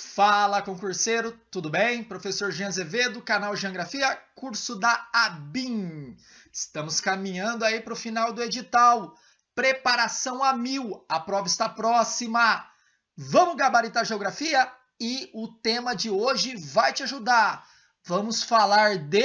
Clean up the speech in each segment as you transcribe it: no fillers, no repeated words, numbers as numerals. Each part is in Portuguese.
Fala, concurseiro, tudo bem? Professor Jean Azevedo, canal Geografia, curso da ABIN. Estamos caminhando aí para o final do edital. Preparação a 1000, a prova está próxima. Vamos gabaritar geografia? E o tema de hoje vai te ajudar. Vamos falar de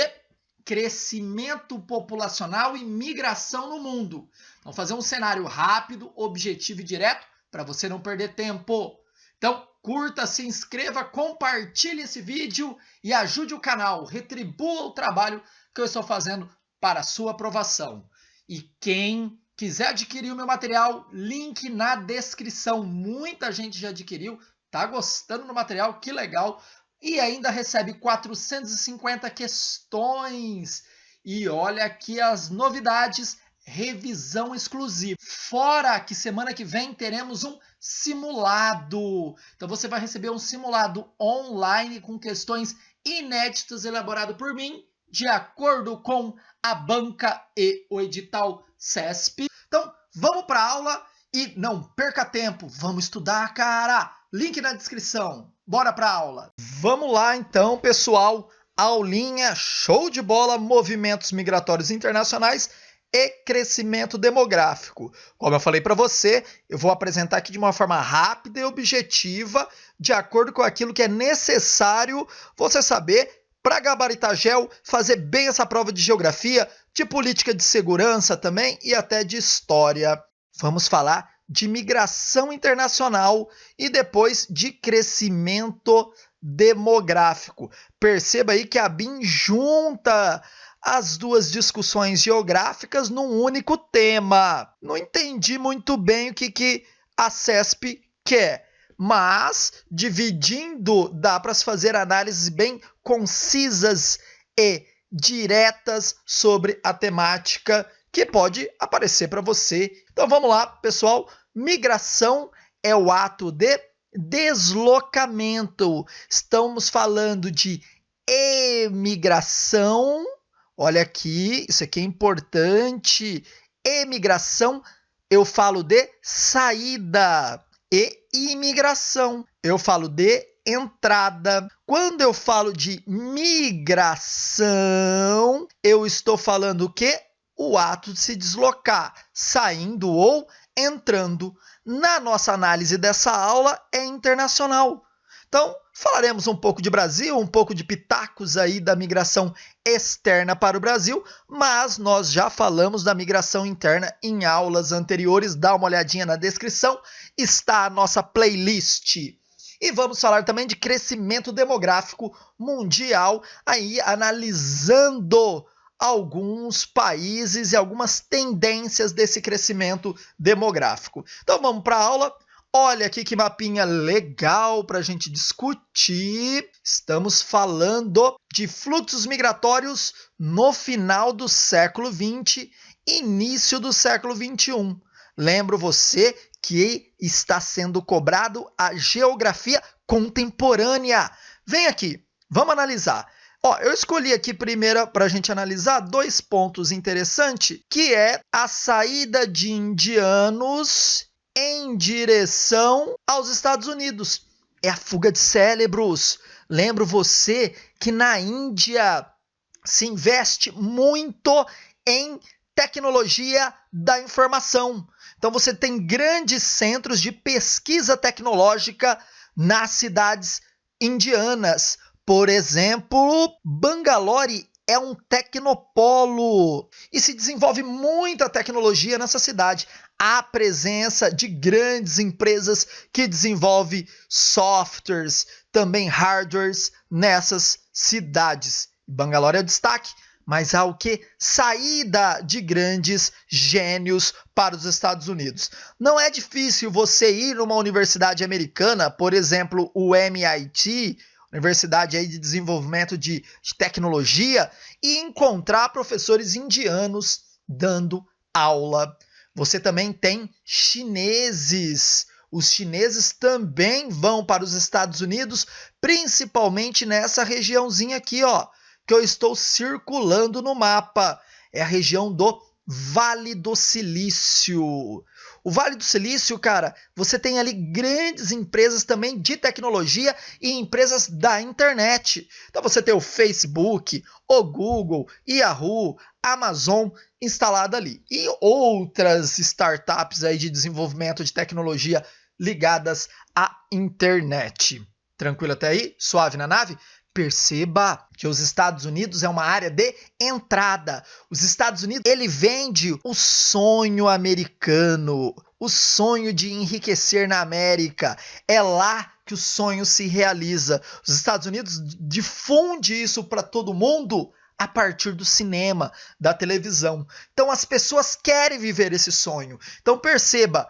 crescimento populacional e migração no mundo. Vamos fazer um cenário rápido, objetivo e direto para você não perder tempo. Então, curta, se inscreva, compartilhe esse vídeo e ajude o canal, retribua o trabalho que eu estou fazendo para a sua aprovação. E quem quiser adquirir o meu material, link na descrição. Muita gente já adquiriu, tá gostando do material, que legal. E ainda recebe 450 questões. E olha aqui as novidades, revisão exclusiva. Fora que semana que vem teremos um simulado. Então você vai receber um simulado online com questões inéditas elaborado por mim, de acordo com a banca e o edital CESP. Então vamos para a aula e não perca tempo. Vamos estudar, cara. Link na descrição. Bora para a aula. Vamos lá então, pessoal. Aulinha show de bola, movimentos migratórios internacionais e crescimento demográfico. Como eu falei para você, eu vou apresentar aqui de uma forma rápida e objetiva, de acordo com aquilo que é necessário você saber para gabaritar gel, fazer bem essa prova de geografia, de política de segurança também e até de história. Vamos falar de migração internacional e depois de crescimento demográfico. Perceba aí que a BIM junta as duas discussões geográficas num único tema. Não entendi muito bem o que a CESP quer, mas dividindo dá para se fazer análises bem concisas e diretas sobre a temática que pode aparecer para você. Então vamos lá, pessoal. Migração é o ato de deslocamento. Estamos falando de emigração. Olha aqui, isso aqui é importante. Emigração, eu falo de saída. E imigração, eu falo de entrada. Quando eu falo de migração, eu estou falando o quê? O ato de se deslocar, saindo ou entrando. Na nossa análise dessa aula é internacional. Então, falaremos um pouco de Brasil, um pouco de pitacos aí da migração externa para o Brasil, mas nós já falamos da migração interna em aulas anteriores. Dá uma olhadinha na descrição, está a nossa playlist. E vamos falar também de crescimento demográfico mundial, aí analisando alguns países e algumas tendências desse crescimento demográfico. Então vamos para a aula. Olha aqui que mapinha legal para a gente discutir. Estamos falando de fluxos migratórios no final do século XX, início do século XXI. Lembro você que está sendo cobrado a geografia contemporânea. Vem aqui, vamos analisar. Eu escolhi aqui primeiro para a gente analisar dois pontos interessantes, que é a saída de indianos em direção aos Estados Unidos. É a fuga de cérebros. Lembro você que na Índia se investe muito em tecnologia da informação. Então você tem grandes centros de pesquisa tecnológica nas cidades indianas. Por exemplo, Bangalore é um tecnopolo e se desenvolve muita tecnologia nessa cidade. Há presença de grandes empresas que desenvolvem softwares, também hardwares nessas cidades. Bangalore é o destaque, mas há o que? Saída de grandes gênios para os Estados Unidos. Não é difícil você ir numa universidade americana, por exemplo, o MIT, Universidade aí de Desenvolvimento de Tecnologia, e encontrar professores indianos dando aula. Você também tem chineses. Os chineses também vão para os Estados Unidos, principalmente nessa regiãozinha aqui, que eu estou circulando no mapa. É a região do Vale do Silício. O Vale do Silício, cara, você tem ali grandes empresas também de tecnologia e empresas da internet. Então você tem o Facebook, o Google, Yahoo, Amazon instalado ali. E outras startups aí de desenvolvimento de tecnologia ligadas à internet. Tranquilo até aí? Suave na nave? Perceba que os Estados Unidos é uma área de entrada. Os Estados Unidos, ele vende o sonho americano, o sonho de enriquecer na América. É lá que o sonho se realiza. Os Estados Unidos difunde isso para todo mundo a partir do cinema, da televisão. Então as pessoas querem viver esse sonho. Então perceba,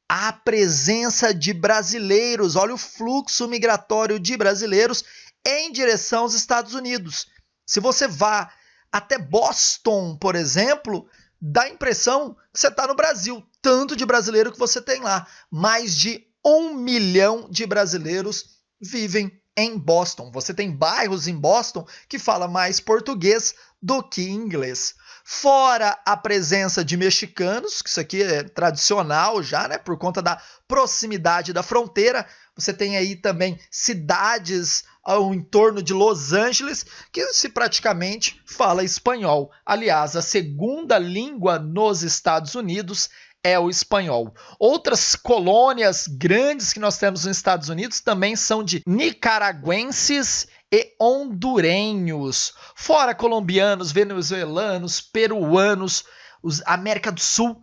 a presença de brasileiros, olha o fluxo migratório de brasileiros em direção aos Estados Unidos. Se você vá até Boston, por exemplo, dá a impressão que você está no Brasil. Tanto de brasileiro que você tem lá. Mais de 1 milhão de brasileiros vivem em Boston. Você tem bairros em Boston que falam mais português do que inglês. Fora a presença de mexicanos, que isso aqui é tradicional já, né, por conta da proximidade da fronteira. Você tem aí também cidades ao entorno de Los Angeles que se praticamente fala espanhol. Aliás, a segunda língua nos Estados Unidos é o espanhol. Outras colônias grandes que nós temos nos Estados Unidos também são de nicaragüenses e hondurenhos, fora colombianos, venezuelanos, peruanos, América do Sul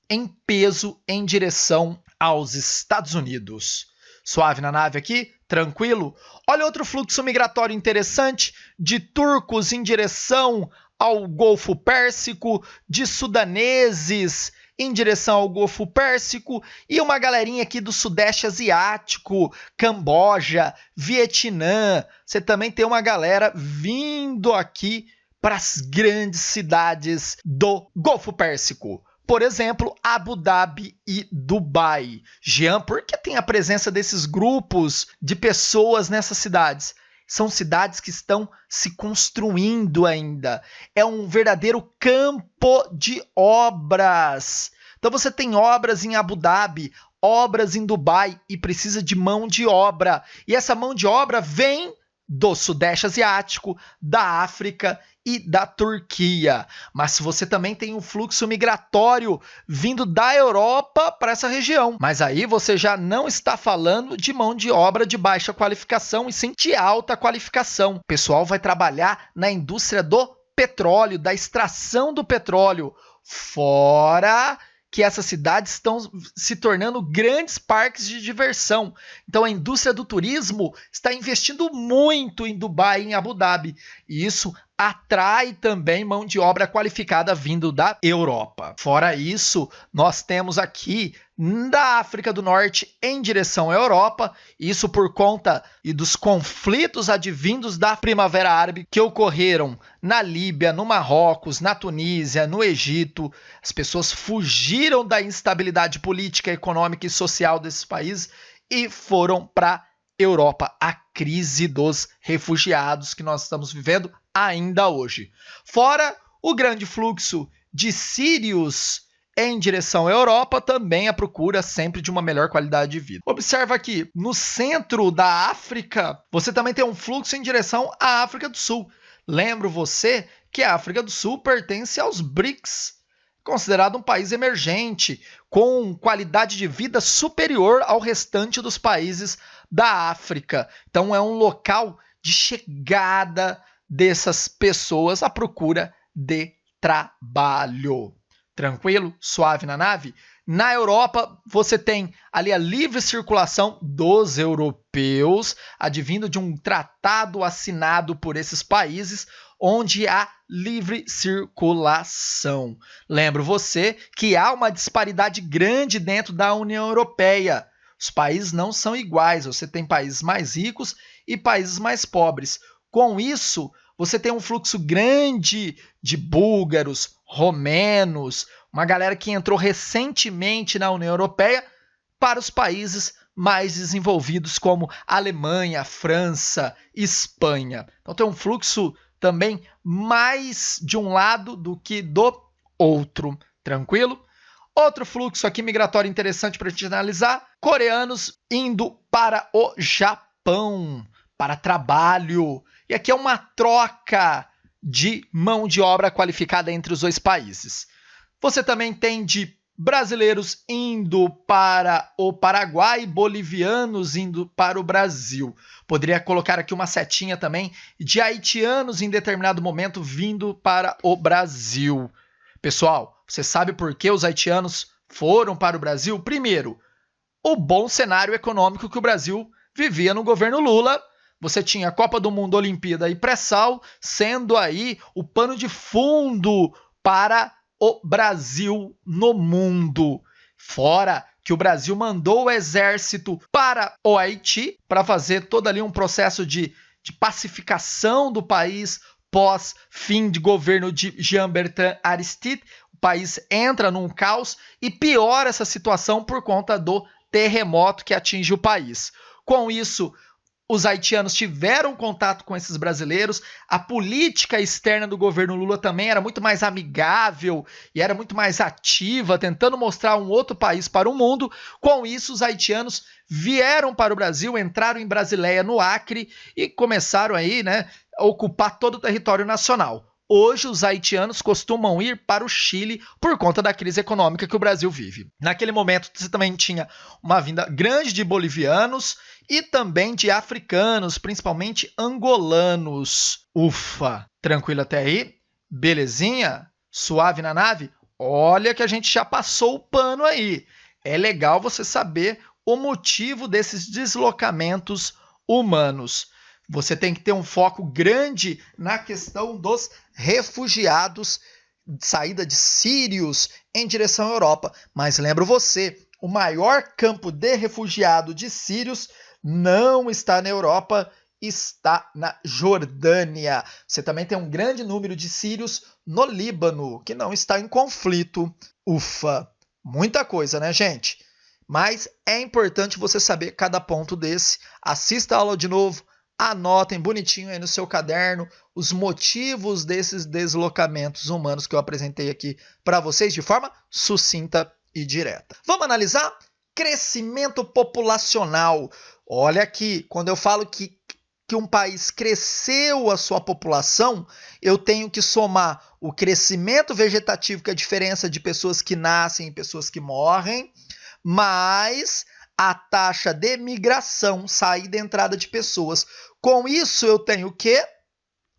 em peso em direção aos Estados Unidos. Suave na nave aqui? Tranquilo? Olha outro fluxo migratório interessante de turcos em direção ao Golfo Pérsico, de sudaneses em direção ao Golfo Pérsico e uma galerinha aqui do Sudeste Asiático, Camboja, Vietnã. Você também tem uma galera vindo aqui para as grandes cidades do Golfo Pérsico. Por exemplo, Abu Dhabi e Dubai. Jean, por que tem a presença desses grupos de pessoas nessas cidades? São cidades que estão se construindo ainda. É um verdadeiro campo de obras. Então você tem obras em Abu Dhabi, obras em Dubai e precisa de mão de obra. E essa mão de obra vem do Sudeste Asiático, da África e da Turquia. Mas você também tem um fluxo migratório vindo da Europa para essa região. Mas aí você já não está falando de mão de obra de baixa qualificação, e sim de alta qualificação. O pessoal vai trabalhar na indústria do petróleo, da extração do petróleo. Fora que essas cidades estão se tornando grandes parques de diversão. Então a indústria do turismo está investindo muito em Dubai, em Abu Dhabi. E isso atrai também mão de obra qualificada vindo da Europa. Fora isso, nós temos aqui da África do Norte em direção à Europa, isso por conta dos conflitos advindos da Primavera Árabe que ocorreram na Líbia, no Marrocos, na Tunísia, no Egito. As pessoas fugiram da instabilidade política, econômica e social desses países e foram para a Europa, a crise dos refugiados que nós estamos vivendo ainda hoje. Fora o grande fluxo de sírios em direção à Europa, também a procura sempre de uma melhor qualidade de vida. Observa aqui, no centro da África, você também tem um fluxo em direção à África do Sul. Lembro você que a África do Sul pertence aos BRICS, considerado um país emergente, com qualidade de vida superior ao restante dos países da África. Então é um local de chegada dessas pessoas à procura de trabalho. Tranquilo? Suave na nave? Na Europa, você tem ali a livre circulação dos europeus, advindo de um tratado assinado por esses países, onde há livre circulação. Lembro você que há uma disparidade grande dentro da União Europeia. Os países não são iguais, você tem países mais ricos e países mais pobres. Com isso, você tem um fluxo grande de búlgaros, romenos, uma galera que entrou recentemente na União Europeia para os países mais desenvolvidos como Alemanha, França, Espanha. Então tem um fluxo também mais de um lado do que do outro. Tranquilo? Outro fluxo aqui migratório interessante para a gente analisar: coreanos indo para o Japão para trabalho. E aqui é uma troca de mão de obra qualificada entre os dois países. Você também tem de brasileiros indo para o Paraguai, bolivianos indo para o Brasil. Poderia colocar aqui uma setinha também de haitianos em determinado momento vindo para o Brasil. Pessoal, você sabe por que os haitianos foram para o Brasil? Primeiro, o bom cenário econômico que o Brasil vivia no governo Lula. Você tinha a Copa do Mundo, Olimpíada e pré-sal, sendo aí o pano de fundo para o Brasil no mundo. Fora que o Brasil mandou o exército para o Haiti para fazer todo ali um processo de pacificação do país pós fim de governo de Jean-Bertrand Aristide. O país entra num caos e piora essa situação por conta do terremoto que atinge o país. Com isso, os haitianos tiveram contato com esses brasileiros, a política externa do governo Lula também era muito mais amigável e era muito mais ativa, tentando mostrar um outro país para o mundo. Com isso, os haitianos vieram para o Brasil, entraram em Brasileia, no Acre, e começaram aí, a ocupar todo o território nacional. Hoje, os haitianos costumam ir para o Chile por conta da crise econômica que o Brasil vive. Naquele momento, você também tinha uma vinda grande de bolivianos e também de africanos, principalmente angolanos. Ufa! Tranquilo até aí? Belezinha? Suave na nave? Olha que a gente já passou o pano aí. É legal você saber o motivo desses deslocamentos humanos. Você tem que ter um foco grande na questão dos refugiados, saída de sírios em direção à Europa. Mas lembro você, o maior campo de refugiado de sírios não está na Europa, está na Jordânia. Você também tem um grande número de sírios no Líbano, que não está em conflito. Ufa! Muita coisa, né, gente? Mas é importante você saber cada ponto desse. Assista a aula de novo. Anotem bonitinho aí no seu caderno os motivos desses deslocamentos humanos que eu apresentei aqui para vocês de forma sucinta e direta. Vamos analisar crescimento populacional. Olha aqui, quando eu falo que um país cresceu a sua população, eu tenho que somar o crescimento vegetativo, que é a diferença de pessoas que nascem e pessoas que morrem, mais a taxa de migração, saída e entrada de pessoas. Com isso, eu tenho o quê?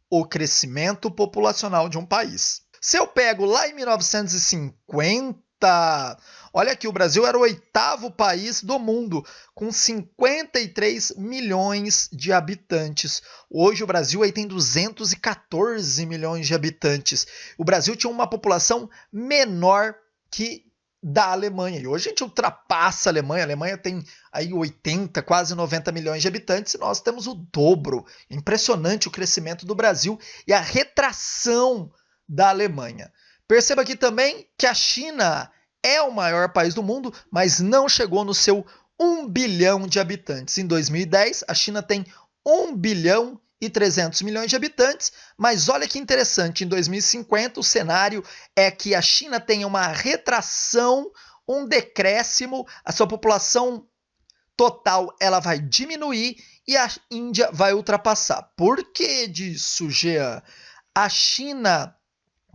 O crescimento populacional de um país. Se eu pego lá em 1950, olha aqui, o Brasil era o 8º país do mundo, com 53 milhões de habitantes. Hoje o Brasil aí tem 214 milhões de habitantes. O Brasil tinha uma população menor que da Alemanha. E hoje a gente ultrapassa a Alemanha. A Alemanha tem aí 80, quase 90 milhões de habitantes e nós temos o dobro. Impressionante o crescimento do Brasil e a retração da Alemanha. Perceba aqui também que a China é o maior país do mundo, mas não chegou no seu 1 bilhão de habitantes. Em 2010, a China tem 1 bilhão e 300 milhões de habitantes, mas olha que interessante, em 2050 o cenário é que a China tenha uma retração, um decréscimo, a sua população total ela vai diminuir e a Índia vai ultrapassar. Por que disso, Jean? A China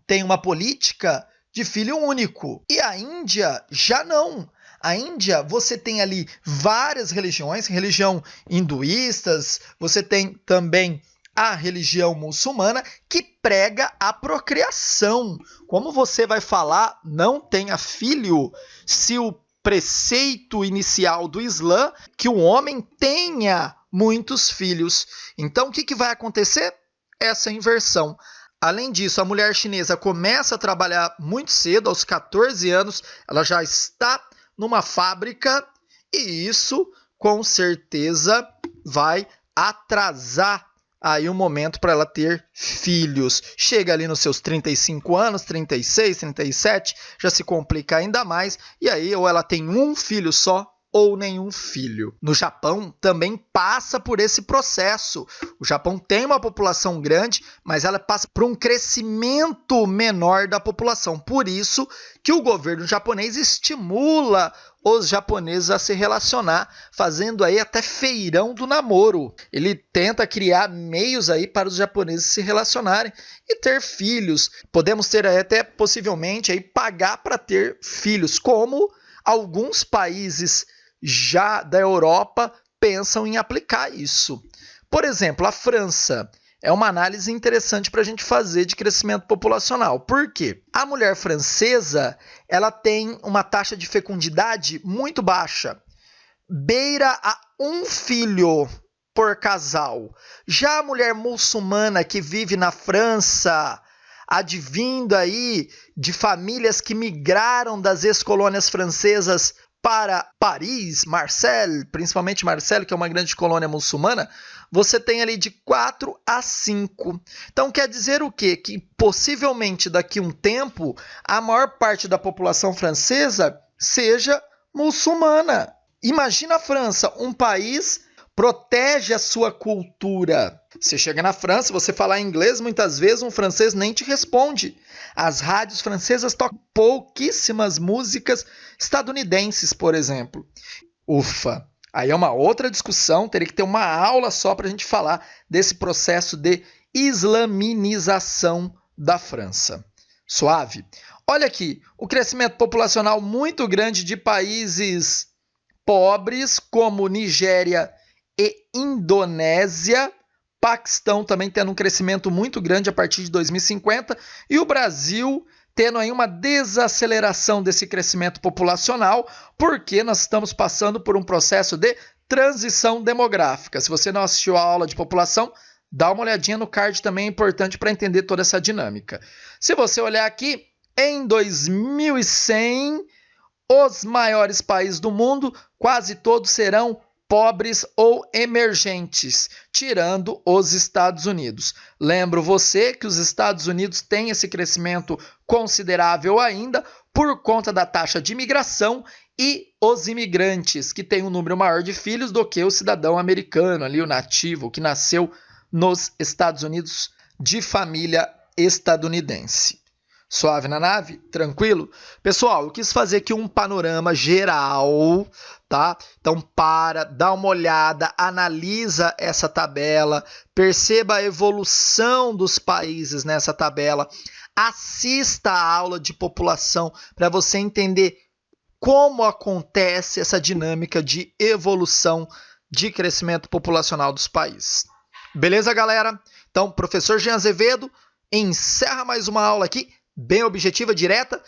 tem uma política de filho único e a Índia já não. A Índia, você tem ali várias religiões, religião hinduístas, você tem também a religião muçulmana que prega a procriação. Como você vai falar, não tenha filho, se o preceito inicial do Islã é que o homem tenha muitos filhos. Então, o que vai acontecer? Essa inversão. Além disso, a mulher chinesa começa a trabalhar muito cedo, aos 14 anos, ela já está numa fábrica e isso com certeza vai atrasar aí o momento para ela ter filhos. Chega ali nos seus 35 anos, 36, 37, já se complica ainda mais e aí ou ela tem um filho só ou nenhum filho. No Japão também passa por esse processo. O Japão tem uma população grande, mas ela passa por um crescimento menor da população. Por isso que o governo japonês estimula os japoneses a se relacionar, fazendo aí até feirão do namoro. Ele tenta criar meios aí para os japoneses se relacionarem e ter filhos. Podemos ter aí até possivelmente aí pagar para ter filhos, como alguns países já da Europa pensam em aplicar isso. Por exemplo, a França é uma análise interessante para a gente fazer de crescimento populacional. Por quê? A mulher francesa ela tem uma taxa de fecundidade muito baixa, beira a 1 filho por casal. Já a mulher muçulmana que vive na França, advindo aí de famílias que migraram das ex-colônias francesas para Paris, Marseille, principalmente Marseille, que é uma grande colônia muçulmana, você tem ali de 4 a 5. Então quer dizer o quê? Que possivelmente daqui a um tempo a maior parte da população francesa seja muçulmana. Imagina a França, um país protege a sua cultura. Você chega na França, você falar inglês, muitas vezes um francês nem te responde. As rádios francesas tocam pouquíssimas músicas estadunidenses, por exemplo. Ufa! Aí é uma outra discussão, teria que ter uma aula só para a gente falar desse processo de islaminização da França. Suave? Olha aqui, o crescimento populacional muito grande de países pobres, como Nigéria e Indonésia, Paquistão também tendo um crescimento muito grande a partir de 2050, e o Brasil tendo aí uma desaceleração desse crescimento populacional, porque nós estamos passando por um processo de transição demográfica. Se você não assistiu a aula de população, dá uma olhadinha no card, também é importante para entender toda essa dinâmica. Se você olhar aqui, em 2100, os maiores países do mundo, quase todos serão pobres ou emergentes, tirando os Estados Unidos. Lembro você que os Estados Unidos têm esse crescimento considerável ainda por conta da taxa de imigração e os imigrantes, que têm um número maior de filhos do que o cidadão americano, ali, o nativo, que nasceu nos Estados Unidos de família estadunidense. Suave na nave? Tranquilo? Pessoal, eu quis fazer aqui um panorama geral, tá? Então dá uma olhada, analisa essa tabela, perceba a evolução dos países nessa tabela, assista a aula de população para você entender como acontece essa dinâmica de evolução de crescimento populacional dos países. Beleza, galera? Então, professor Jean Azevedo encerra mais uma aula aqui, bem objetiva, direta,